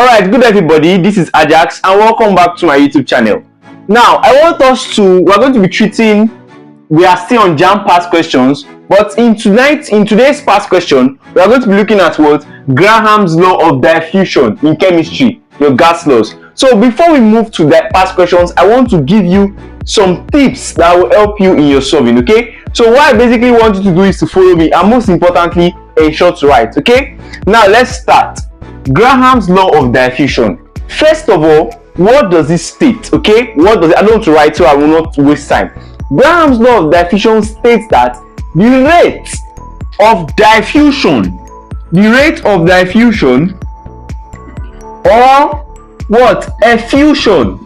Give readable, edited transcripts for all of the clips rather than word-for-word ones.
Alright, good everybody, this is Ajax and welcome back to my YouTube channel. Now, we're going to be treating, we are still on JAMB past questions, but in today's past question, we are going to be looking at what? Graham's law of diffusion in chemistry, your gas laws. So before we move to the past questions, I want to give you some tips that will help you in your solving, okay? So what I basically want you to do is to follow me and most importantly, ensure to write, okay? Now let's start. Graham's law of diffusion. First of all, what does it state? Okay, what does it? I don't want to write, so I will not waste time. Graham's law of diffusion states that the rate of diffusion, or what? Effusion.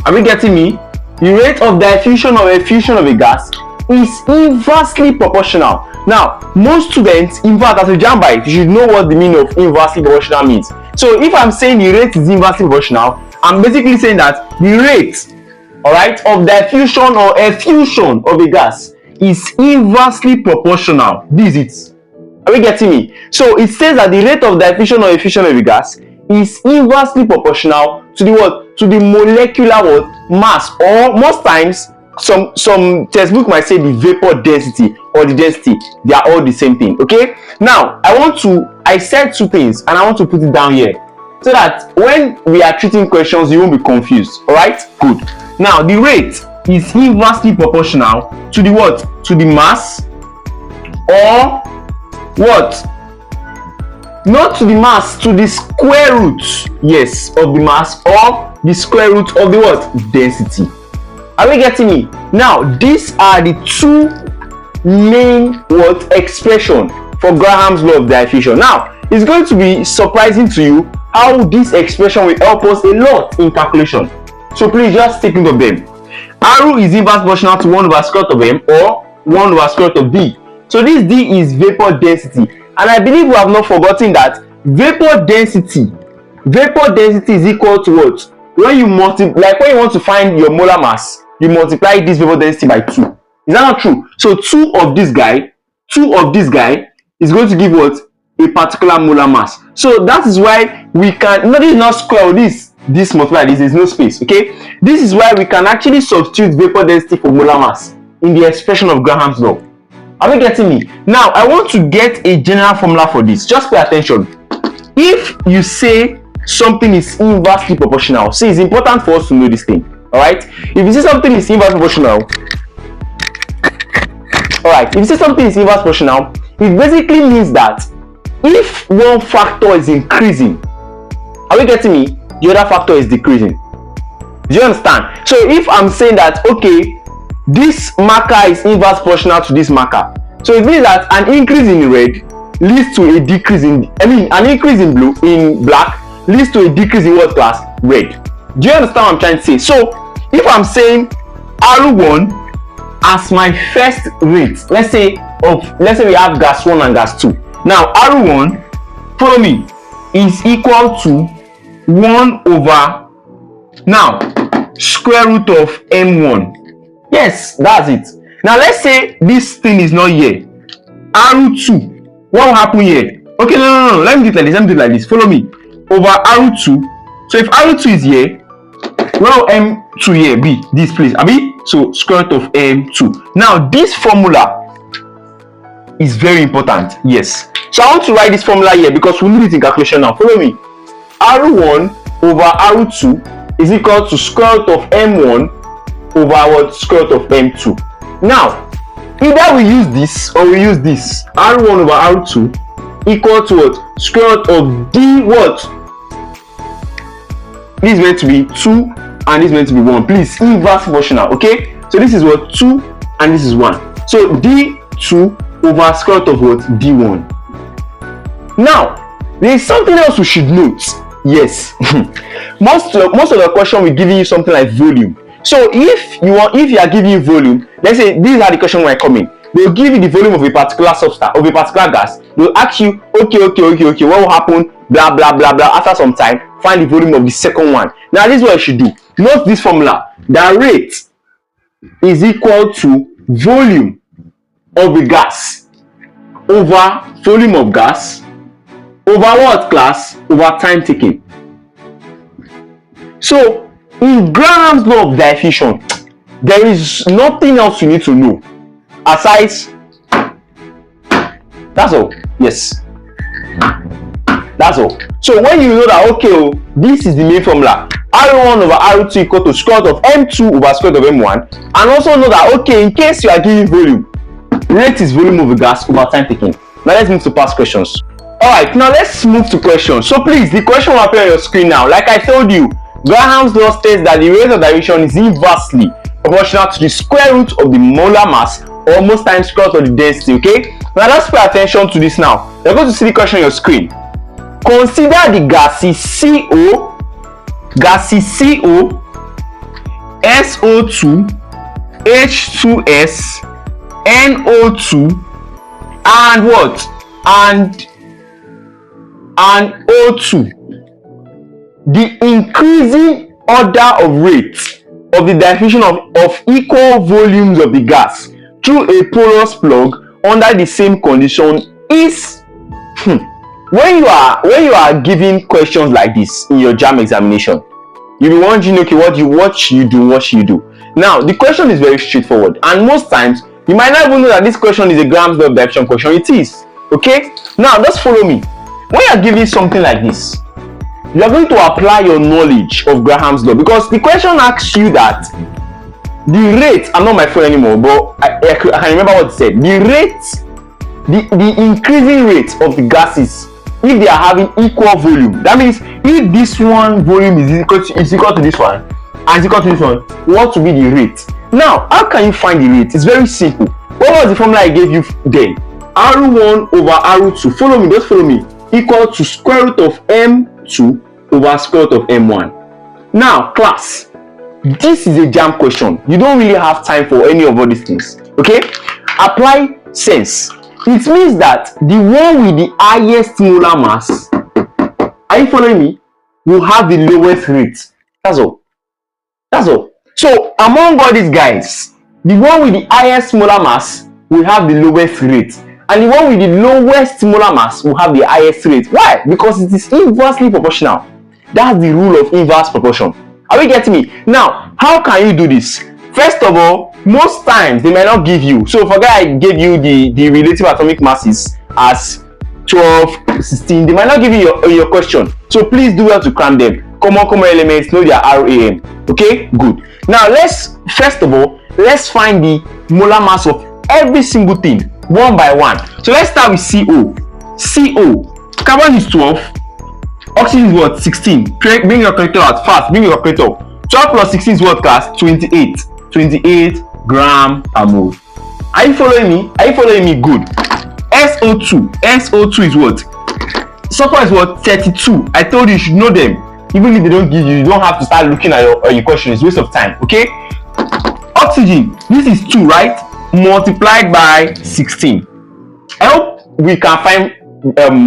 Are we getting me? The rate of diffusion or effusion of a gas is inversely proportional. Now, most students, in fact, as a JAMB, you should know what the meaning of inversely proportional means. So, if I'm saying the rate is inversely proportional, I'm basically saying that the rate, alright, of diffusion or effusion of a gas is inversely proportional. This is it. Are we getting me? So, it says that the rate of diffusion or effusion of a gas is inversely proportional to the what? To the molecular what? Mass, or most times, some textbook might say the vapor density or the density. They are all the same thing. Okay, now I said two things and I want to put it down here so that when we are treating questions you won't be confused. All right, good. Now the rate is inversely proportional to the what? To the mass, or what? Not to the mass, to the square root, yes, of the mass, or the square root of the what? Density. Are we getting me? Now, these are the two main what expression for Graham's law of diffusion. Now, it's going to be surprising to you how this expression will help us a lot in calculation. So please just take note of them. R is inverse proportional to 1 over square root of m or 1 over square root of d. So this d is vapor density, and I believe we have not forgotten that vapor density is equal to what? When you multiply, like when you want to find your molar mass, you multiply this vapor density by 2. Is that not true? So 2 of this guy is going to give what? A particular molar mass. So that is why we can, no, this is not square, this multiply this, there's no space, okay? This is why we can actually substitute vapor density for molar mass in the expression of Graham's law. Are we getting me? Now, I want to get a general formula for this. Just pay attention. If you say something is inversely proportional, see, it's important for us to know this thing. Alright, if you say something is inverse proportional, it basically means that if one factor is increasing, are we getting me? The other factor is decreasing. Do you understand? So if I'm saying that, okay, this marker is inverse proportional to this marker, so it means that an increase in red leads to a decrease in, an increase in blue, in black, leads to a decrease in what class? Red. Do you understand what I'm trying to say? So if I'm saying R1 as my first rate, let's say we have gas 1 and gas 2. Now R1, follow me, is equal to 1 over, now, square root of M1. Yes, that's it. Now let's say this thing is not here. R2, what will happen here? Okay, no, let me do it like this, follow me. Over R2, so if R2 is here, well, M2 here be this place, abi? So square root of M2. Now this formula is very important. Yes. So I want to write this formula here because we need it in calculation now. Follow me. R1 over R2 is equal to square root of M1 over what? Square root of M2. Now, either we use this or we use this. R1 over R2 equal to what? Square root of D what? This is meant to be 2 and this is meant to be 1. Please, inverse proportional, okay? So this is what? 2 and this is 1. So D2 over square root of what? D1. Now, there is something else we should note. Yes. most of the question will give you something like volume. So if you are giving volume, let's say these are the question when I come in. They'll give you the volume of a particular substance, of a particular gas. They'll ask you, okay, what will happen? Blah blah blah blah. After some time, find the volume of the second one. Now this is what you should do. Note this formula. The rate is equal to volume of a gas over volume of gas over what, class? Over time taken. So in Graham's law of diffusion, there is nothing else you need to know aside. That's all. Yes, that's all. So when you know that, okay, oh, this is the main formula, R1 over R2 equal to square root of M2 over square root of M1, and also know that, okay, in case you are giving volume, rate is volume of the gas over time taken. Now let's move to past questions. Alright, now let's move to questions. So please, the question will appear on your screen now. Like I told you, Graham's law states that the rate of diffusion is inversely proportional to the square root of the molar mass, or most times square root of the density. Okay, now let's pay attention to this now. You're going to see the question on your screen. Consider the gases CO, SO2, H2S, NO2, and what? And O2. The increasing order of rate of the diffusion of equal volumes of the gas through a porous plug under the same condition is when you are giving questions like this in your JAMB examination, you'll be wondering, okay, what you do. Now the question is very straightforward, and most times you might not even know that this question is a Graham's law of diffusion question. It is. Okay, now just follow me. When you are giving something like this, you are going to apply your knowledge of Graham's law, because the question asks you that the rate, I'm not my phone anymore, but I can remember what it said. The rate, the increasing rate of the gases, if they are having equal volume, that means if this one volume is equal to this one and is equal to this one, what will be the rate? Now, how can you find the rate? It's very simple. What was the formula I gave you then? R1 over R2, follow me, just follow me, equal to square root of M2 over square root of M1. Now, class, this is a JAMB question. You don't really have time for any of all these things. Okay? Apply sense. It means that the one with the highest molar mass, are you following me, will have the lowest rate. That's all. That's all. So among all these guys, the one with the highest molar mass will have the lowest rate, and the one with the lowest molar mass will have the highest rate. Why? Because it is inversely proportional. That's the rule of inverse proportion. Are we getting me? Now, how can you do this? First of all, most times they might not give you. So forget I gave you the relative atomic masses as 12, 16. They might not give you your question. So please do well to cram them. Common elements, know their RAM. Okay, good. Now first of all, let's find the molar mass of every single thing one by one. So let's start with CO. Carbon is 12. Oxygen is what? 16. Bring your calculator out fast. Bring your calculator. 12 plus 16 is what, class? 28. 28 gram per mole. Are you following me? Good. SO2 is what? Sulfur is what? 32. I told you should know them. Even if they don't give you, you don't have to start looking at your question. It's waste of time. Okay? Oxygen, this is 2, right? Multiplied by 16. I hope we can find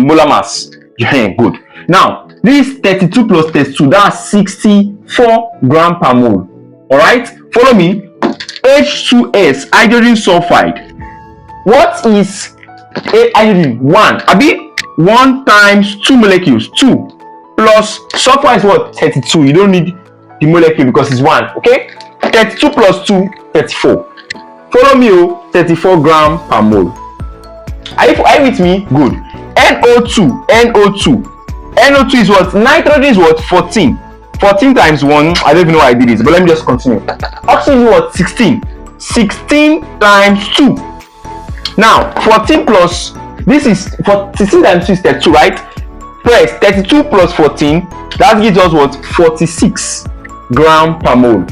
molar mass. Yeah, good. Now, this is 32 plus 32. That's 64 gram per mole. Alright? Follow me. H2S, hydrogen sulfide. What is hydrogen? 1. Abi? 1 times 2 molecules. 2 plus sulfur is what? 32. You don't need the molecule because it's 1. Okay? 32 plus 2, 34. Follow me, 34 gram per mole. Are you with me? Good. NO2 is what? Nitrogen is what? 14. 14 times 1, I don't even know why I did this, but let me just continue. Oxygen is what? 16. 16 times 2. Now, 14 plus, this is 16 times 2 is 32, right? Press 32 plus 14, that gives us what? 46 gram per mole.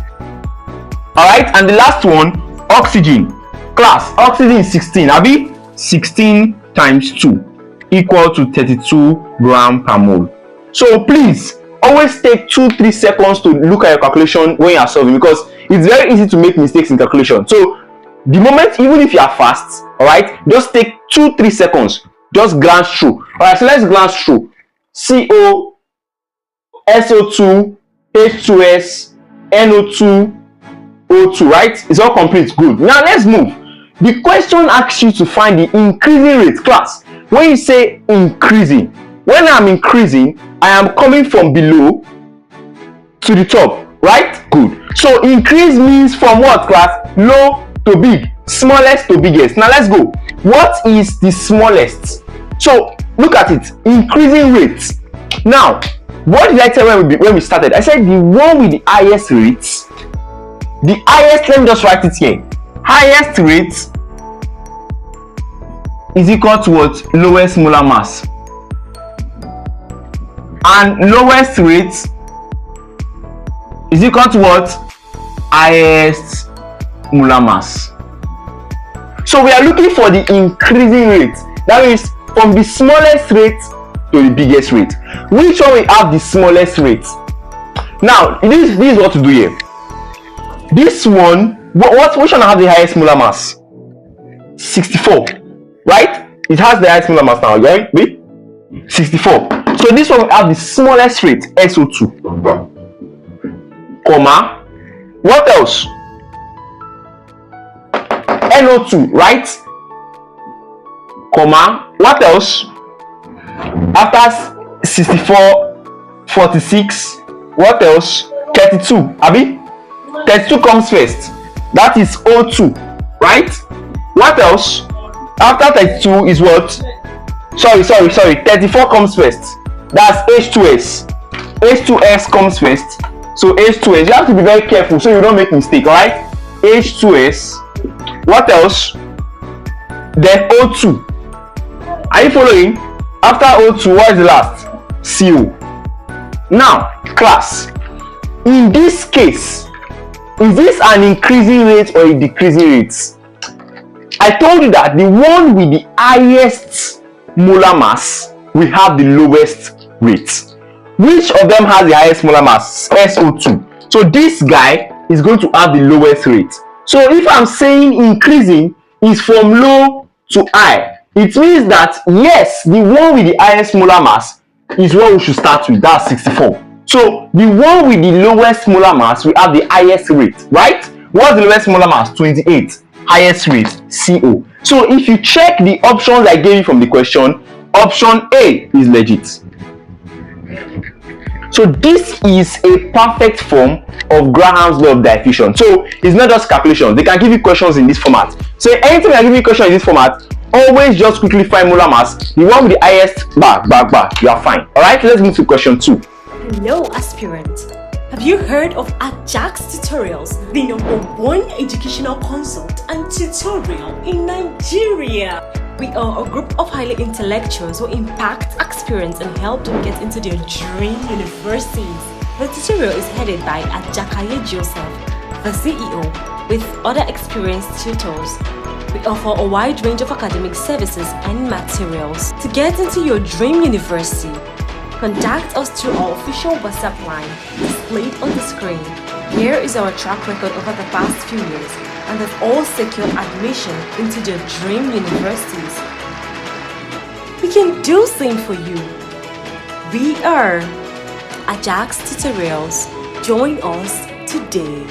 Alright, and the last one, oxygen. Class, oxygen is 16, Abi? 16 times 2 equal to 32 gram per mole. So please, always take 2-3 seconds to look at your calculation when you are solving, because it's very easy to make mistakes in calculation. So the moment, even if you are fast, all right, just take 2-3 seconds, just glance through. All right, so let's glance through. CO, SO2, H2S, NO2, O2, right? It's all complete. Good. Now let's move. The question asks you to find the increasing rate. Class, when you say increasing, when I'm increasing, I am coming from below to the top, right? Good. So increase means from what, class? Low to big, smallest to biggest. Now let's go. What is the smallest? So look at it, increasing rate. Now, what did I tell when we started? I said the one with the highest rates, the highest, let me just write it here. Highest rate is equal to what? Lowest molar mass. And lowest rate is equal to what? Highest molar mass. So we are looking for the increasing rate. That means from the smallest rate to the biggest rate. Which one will have the smallest rate? Now, this is what to do here. This one, which one have the highest molar mass? 64, right? It has the highest molar mass now, right? 64. So this one will have the smallest rate, SO2, comma, what else? NO2, right? Comma, what else? After 64, 46, what else? 32, Abi? 32 comes first. That is O2, right? What else? After 32 is what? Sorry. 34 comes first. That's H2S. H2S comes first. So H2S, you have to be very careful so you don't make mistake, alright? H2S. What else? Then O2. Are you following? After O2, what is the last? CO. Now, class, in this case, is this an increasing rate or a decreasing rate? I told you that the one with the highest molar mass will have the lowest rate. Which of them has the highest molar mass? SO2. So this guy is going to have the lowest rate. So if I'm saying increasing is from low to high, it means that yes, the one with the highest molar mass is what we should start with. That's 64. So the one with the lowest molar mass will have the highest rate, right? What's the lowest molar mass? 28. Highest rate, CO. So if you check the options I gave you from the question, option A is legit. So this is a perfect form of Graham's law of diffusion. So it's not just calculations. They can give you questions in this format. So anything I give you a question in this format, always just quickly find molar mass. The one with the highest bar, you are fine. Alright, let's move to question 2. Hello aspirant. Have you heard of Ajax Tutorials, the #1 educational consult and tutorial in Nigeria? We are a group of highly intellectuals who impact, experience and help them get into their dream universities. The tutorial is headed by Ajakaye Joseph, the CEO, with other experienced tutors. We offer a wide range of academic services and materials. To get into your dream university, contact us through our official WhatsApp line displayed on the screen. Here is our track record over the past few years, and they've all secured admission into their dream universities. We can do same for you. We are Ajax Tutorials. Join us today.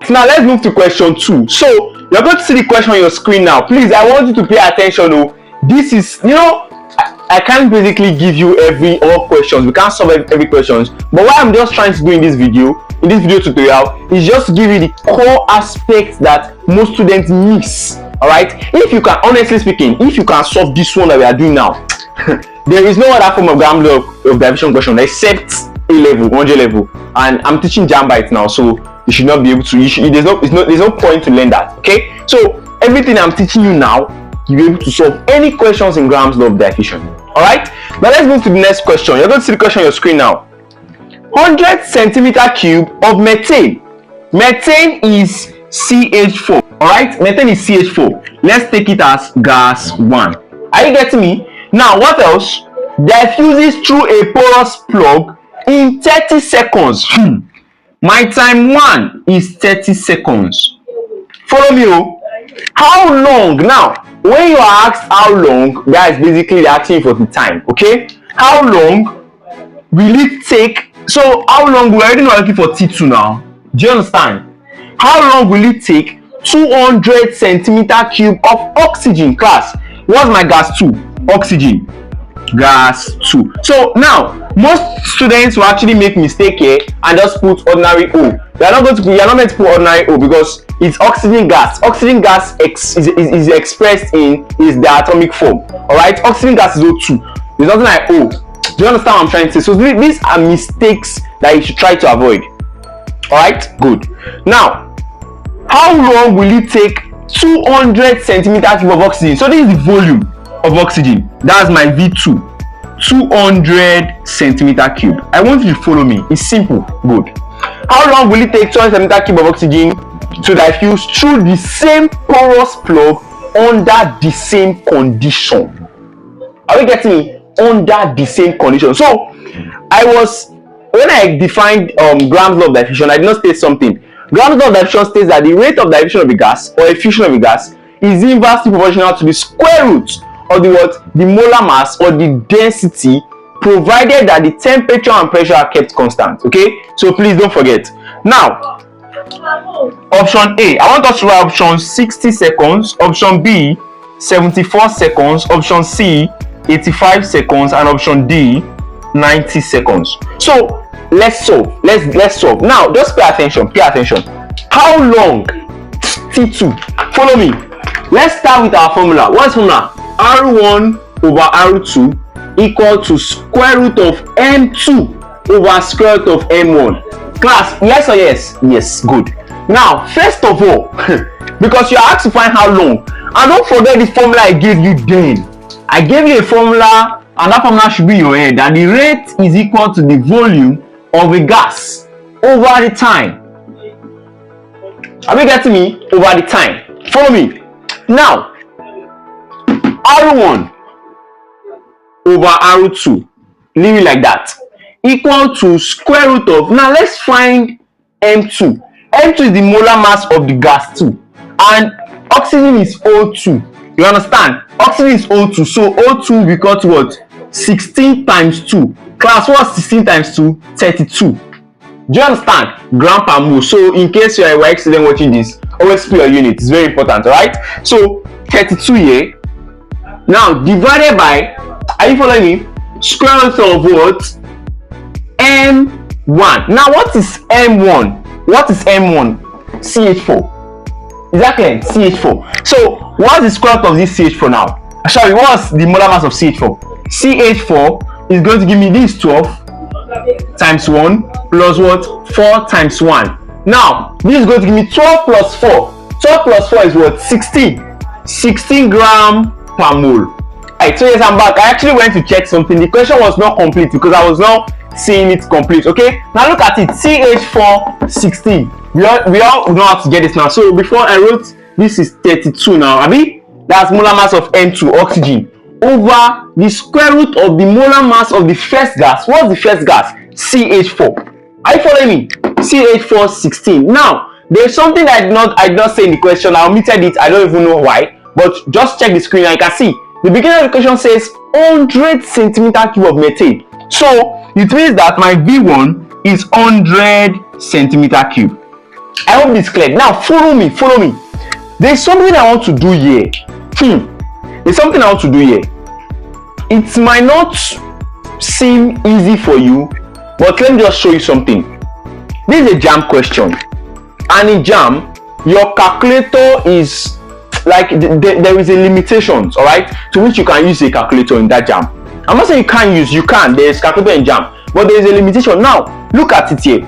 Now let's move to question 2. So you're going to see the question on your screen now. Please, I want you to pay attention. This is, I can't basically give you all questions. We can't solve every questions. But what I'm just trying to do in this video tutorial, is just give you the core aspects that most students miss. Alright? If you can, honestly speaking, if you can solve this one that we are doing now, there is no other form of Graham's law of diffusion question except A level, 100 level. And I'm teaching JAMB right now, so you should not be able to. There's no point to learn that. Okay? So everything I'm teaching you now, you'll be able to solve any questions in Graham's law of diffusion. Alright? Now let's move to the next question. You're going to see the question on your screen now. 100 centimeter cube of methane. Methane is CH4. Alright? Methane is CH4. Let's take it as gas 1. Are you getting me? Now what else? Diffuses through a porous plug in 30 seconds. My time 1 is 30 seconds. Follow me. How long? Now, when you are asked how long, guys, basically they're asking for the time. Okay? How long will it take? So how long? We're already not looking for T2 now. Do you understand? How long will it take 200 centimeter cube of oxygen, class? What's my gas 2? Oxygen. Gas 2. So now most students will actually make mistake here and just put ordinary O. You are not meant to put ordinary O because it's oxygen gas. Oxygen gas is expressed in its diatomic form. Alright, oxygen gas is O2. There's nothing like O. Do you understand what I'm trying to say? So these are mistakes that you should try to avoid. Alright, good. Now, how long will it take 200 centimeter cube of oxygen? So this is the volume of oxygen. That's my V2. 200 centimeter cube. I want you to follow me. It's simple. Good. How long will it take 200 centimeter cube of oxygen to diffuse through the same porous plug under the same condition? Are we getting me? Under the same condition. So when I defined Graham's law of diffusion, I did not state something. Graham's law of diffusion states that the rate of diffusion of a gas or effusion of a gas is inversely proportional to the square root of the molar mass or the density, provided that the temperature and pressure are kept constant. Okay, so please don't forget. Now, option A, I want us to write option 60 seconds, option B 74 seconds, option C 85 seconds, and option D 90 seconds. So let's solve. Let's solve. Now just pay attention. How long? T2. Follow me. Let's start with our formula. What's formula? R1 over R2 equal to square root of M2 over square root of M1. Class, yes or yes? Yes, good. Now, first of all, because you are asked to find how long, and don't forget the formula I gave you then. I gave you a formula, and that formula should be in your head, that the rate is equal to the volume of a gas over the time. Are we getting me? Over the time. Follow me. Now, R1 over R2, leave it like that, equal to square root of, now let's find M2. M2 is the molar mass of the gas too, and oxygen is O2. You understand? Oxygen is O2, so O2 will be equal to what? 16 times 2. Class, what's 16 times 2? 32. Do you understand? Gram per mole. So in case you are a YX student watching this, always put your unit. It's very important, alright? So 32 here. Now divided by, are you following me? Square root of what? M1. Now what is M1? What is M1? CH4. Exactly, CH4. So what's the square root of this CH4 now? Sorry, what's the molar mass of CH4? CH4 is going to give me this 12 times 1 plus what? 4 times 1. Now this is going to give me 12 plus 4. 12 plus 4 is what? 16. 16 gram per mole. Alright, so yes, I'm back. I actually went to check something. The question was not complete because I was not seeing it complete. Okay, now look at it. CH4 16. We all know how to get this now. So before I wrote this is 32 now. I mean that's molar mass of M2, oxygen, over the square root of the molar mass of the first gas. What's the first gas? CH4. Are you following me? CH4 16. Now there's something that I did not say in the question. I omitted it. I don't even know why, but just check the screen and you can see the beginning of the question says 100 centimeter cube of methane. So it means that my V1 is 100 centimeter cube. I hope this is clear. Now follow me. There's something I want to do here. There's something I want to do here. It might not seem easy for you, but let me just show you something. This is a JAMB question, and in JAMB your calculator is like there is a limitations, all right, to which you can use a calculator in that JAMB. I'm not saying you can't use, you can. There's calculator in JAMB, but there is a limitation. Now look at it here.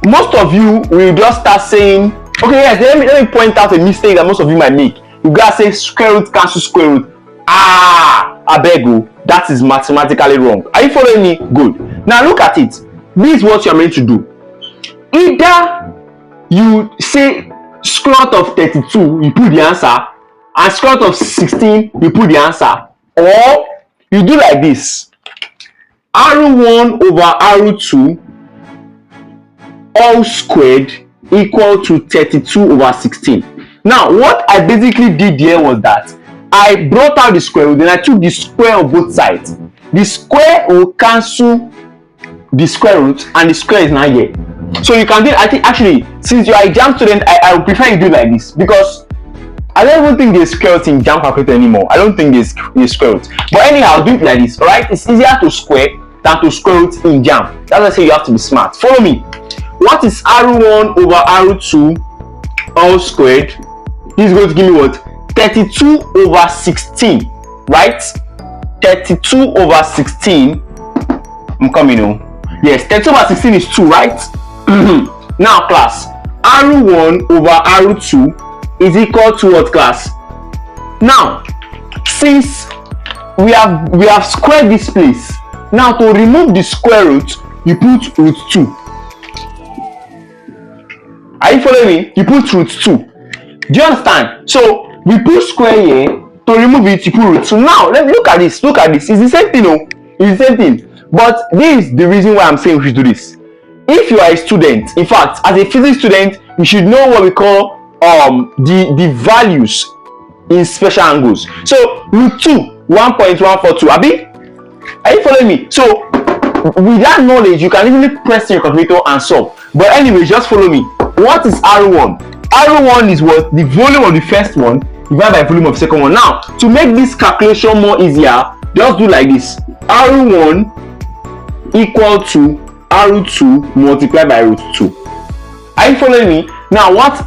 Most of you will just start saying, okay, yes, let me point out a mistake that most of you might make. You guys say square root cancel square root. I beg you, that is mathematically wrong. Are you following me? Good. Now look at it. This is what you are meant to do. Either you say square root of 32, you put the answer, and square root of 16, you put the answer, or you do like this: R1 over R2 all squared equal to 32 over 16. Now what I basically did here was that I brought out the square root, then I took the square of both sides. The square will cancel the square root, and the square is now here. So you can do, I think actually, since you are a JAMB student, I would prefer you do like this, because I don't even think there's square root in JAMB calculator anymore. I don't think there's square root. But anyhow, I'll do it like this, alright? It's easier to square than to square root in JAMB. That's why I say you have to be smart. Follow me. What is R1 over R2 all squared? This is going to give me what? 32 over 16, right? 32 over 16. I'm coming on. Yes, 32 over 16 is 2, right? Now, class, R1 over R2 is equal to what, class? Now, since we have squared this place, now to remove the square root, you put root 2. Are you following me? You put root 2. Do you understand? So we put square here. To remove it, you put root 2. Now let me look at this. Look at this. It's the same thing, oh. It's the same thing. But this is the reason why I'm saying we should do this. If you are a student, in fact, as a physics student, you should know what we call the values in special angles. So root 2, 1.142. Abi, are you following me? So with that knowledge, you can easily press your calculator and solve. But anyway, just follow me. What is R1? R1 is what? The volume of the first one divided by volume of the second one. Now, to make this calculation more easier, just do like this. R1 equal to R2 multiplied by root 2. Are you following me? Now, what is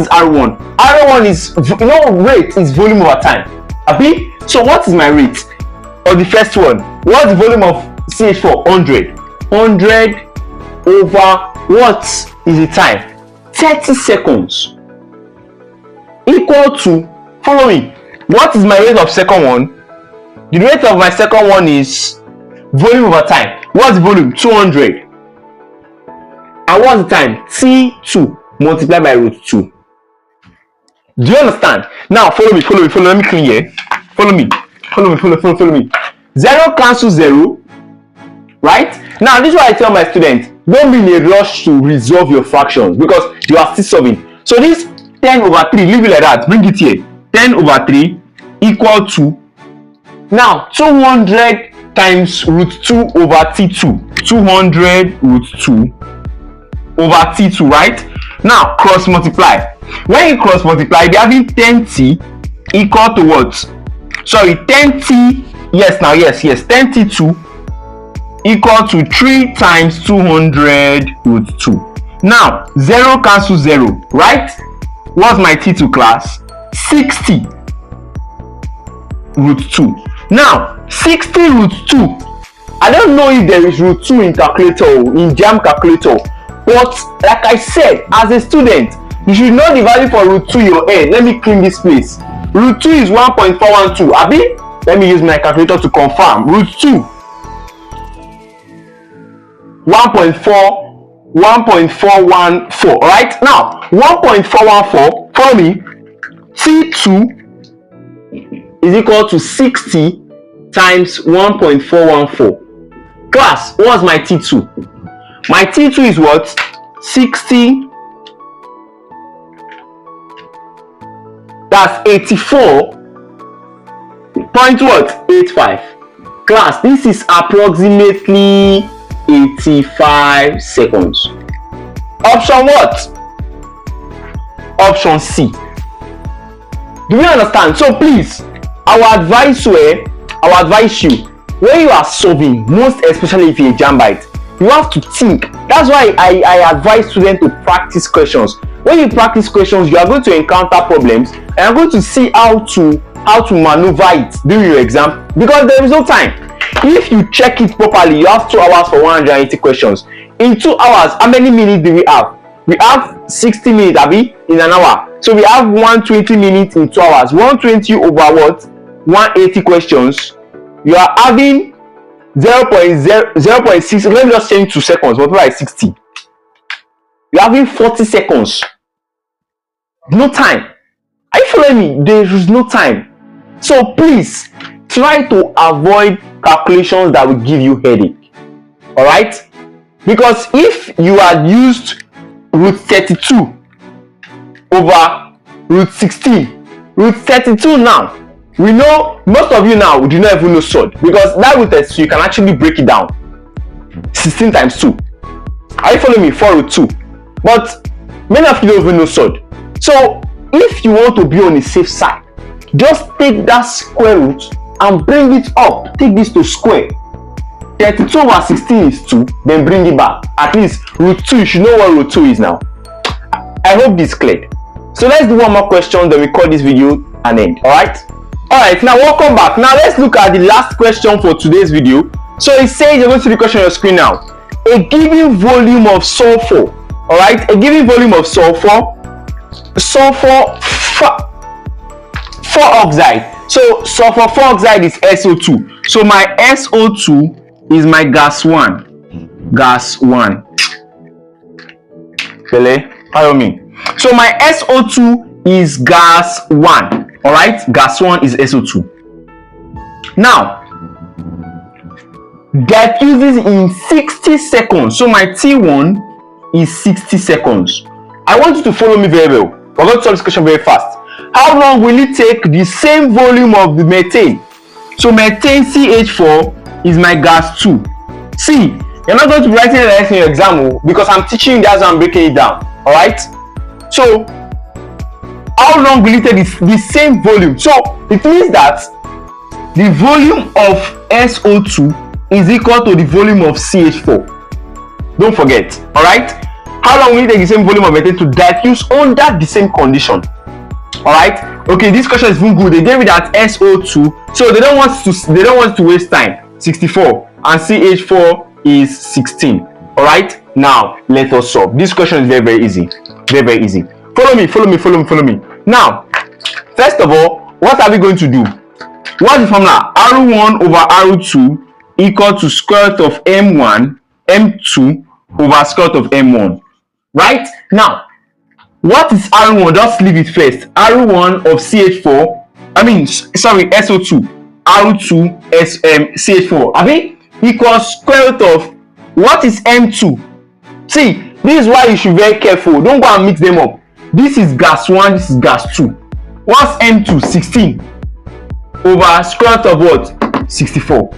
R1? R1 is, rate is volume over time. Abi? So what is my rate of the first one? What's the volume of CH4? 100. 100 over what is the time? 30 seconds. Equal to, follow me. What is my rate of second one? The rate of my second one is volume over time. What's the volume? 200. And what's the time? T2 multiplied by root 2. Do you understand? Now follow me. Let me clean here. Follow me. 0 cancels 0. Right? Now this is what I tell my students. Don't be in a rush to resolve your fractions because you are still solving. So this 10 over 3, leave it like that. Bring it here. 10 over 3 equal to, now 200 times root 2 over T2. 200 root 2 over T2, right? Now cross multiply. When you cross multiply, they're having 10T equal to what? Sorry, 10T. Yes, 10T2 equal to 3 times 200 root 2. Now 0 cancels 0, right? What's my T2, class? 60 root 2. Now 60 root 2, I don't know if there is root 2 in calculator, in JAMB calculator, but like I said, as a student, you should know the value for root 2 in your head. Let me clean this place. Root 2 is 1.412. Abi, let me use my calculator to confirm. Root 2 1.414. Right now 1.414, follow me. T2 is equal to 60 times 1.414. Class, what's my T2? My T2 is what? 60. That's 84.85. Class, this is approximately 85 seconds. Option what? Option C. Do you understand? So please, I will advise you, when you are solving, most especially if you're a JAMBite, you have to think. That's why I advise students to practice questions. When you practice questions, you are going to encounter problems and you're going to see how to maneuver it during your exam, because there is no time. If you check it properly, you have 2 hours for 180 questions. In 2 hours, how many minutes do we have? We have 60 minutes, Abi, in an hour. So we have 120 minutes in 2 hours. 120 over what? 180 questions. You are having 0.6. Let me just change to seconds. Multiply by 60. You're having 40 seconds. No time. Are you following me? There is no time. So please try to avoid calculations that will give you headache. All right? Because if you had used root 32 over root 16, root 32 now, we know most of you now do not even know surd, because that root 32 you can actually break it down. 16 times 2. Are you following me? 4 root 2. But many of you don't even know surd. So if you want to be on the safe side, just take that square root and bring it up. Take this to square. 32 over 16 is 2, then bring it back. At least root 2, you should know what root 2 is now. I hope this cleared. So let's do one more question, then we call this video an end. Alright, now welcome back. Now let's look at the last question for today's video. So it says, you're going to see the question on your screen now. A given volume of sulfur, alright, a given volume of sulfur 4 oxide. So sulfur 4 oxide is SO2. So my SO2 is my gas 1. Pardon me. So my SO2 is gas 1. Alright, gas 1 is SO2. Now, diffuses in 60 seconds. So my T1 is 60 seconds. I want you to follow me very well. We're going to solve this question very fast. How long will it take the same volume of the methane? So methane CH4 is my gas 2. See, you're not going to be writing it in your exam because I'm teaching you, that's why I'm breaking it down. Alright? So, how long will it take the same volume? So, it means that the volume of SO2 is equal to the volume of CH4. Don't forget. Alright? How long will it take the same volume of methane to diffuse under the same condition? Alright, okay, this question is even good. They gave me that SO2, so they don't want to waste time. 64 and CH4 is 16. Alright, now let us solve. This question is very easy. Very easy. Follow me. Now, first of all, what are we going to do? What's the formula? R1 over R2 equal to square root of M2 over square root of M1. Right? Now, what is R1? Just leave it first. R1 of SO2. R2 CH4. Equals square root of what is M2? See, this is why you should be very careful. Don't go and mix them up. This is gas 1, this is gas 2. What's M2? 16 over square root of what? 64.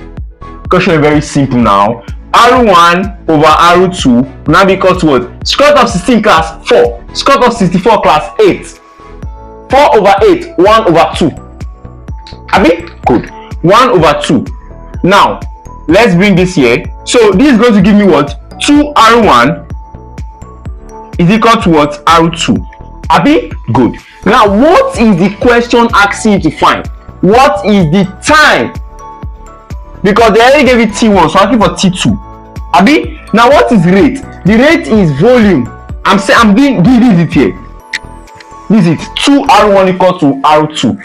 Question is very simple now. R1 over R2 now equals to what? Square root of 16 class 4. Square root of 64 class 8. 4 over 8, 1 over 2. Good. 1 over 2. Now, let's bring this here. So, this is going to give me what? 2R1 is equal to what? R2. Good. Now, what is the question asking you to find? What is the time? Because they already gave it T1, so I'm looking for T2. Now what is rate? The rate is volume. I'm doing it here. This is 2R1 equal to R2.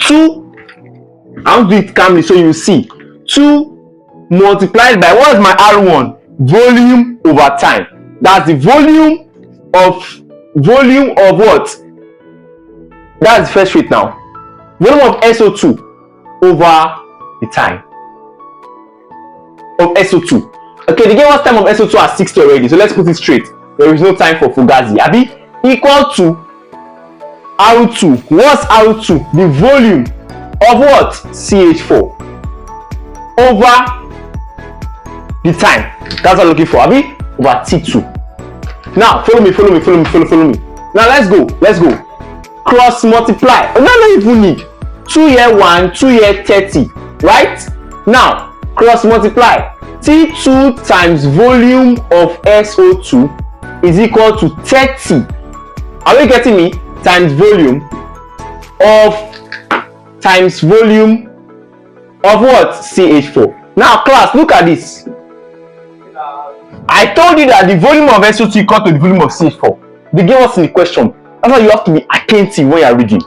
2, I'll do it calmly so you see. 2 multiplied by what is my R1? Volume over time. That's the volume of what? That's the first rate now. Volume of SO2 over the time of SO2. Okay, they gave us time of SO2 at 60 already, so let's put it straight. There is no time for Fugazi. Equal to R2. What's R2? The volume of what? CH4 over the time. That's what I'm looking for. Over T2. Now follow me. Now let's go. Cross multiply. Not even need 2 here 1, 2 here 30. Right? Now cross multiply. T2 times volume of SO2 is equal to 30. Are you getting me? Times volume of what? CH4. Now class, look at this. I told you that the volume of SO2 equal to the volume of CH4. They gave us in the question. That's why you have to be attentive when you are reading.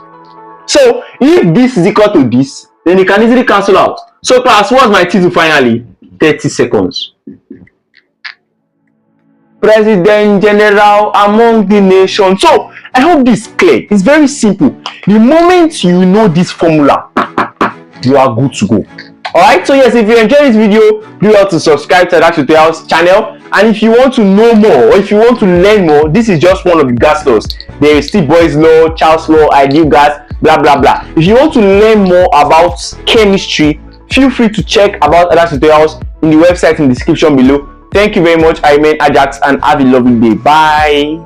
So if this is equal to this, then you can easily cancel out. So class, what's my T2 finally? 30 seconds. President General among the nation. So I hope this is clear. It's very simple. The moment you know this formula, you are good to go. Alright, so yes, if you enjoyed this video, do well to subscribe to the Tutorials channel. And if you want to know more, or if you want to learn more, this is just one of the gas laws. There is Steve Boy's law, Charles' law, ideal gas, blah blah blah. If you want to learn more about chemistry, feel free to check about other tutorials in the website in the description below. Thank you very much. I remain Ajax and have a lovely day. Bye.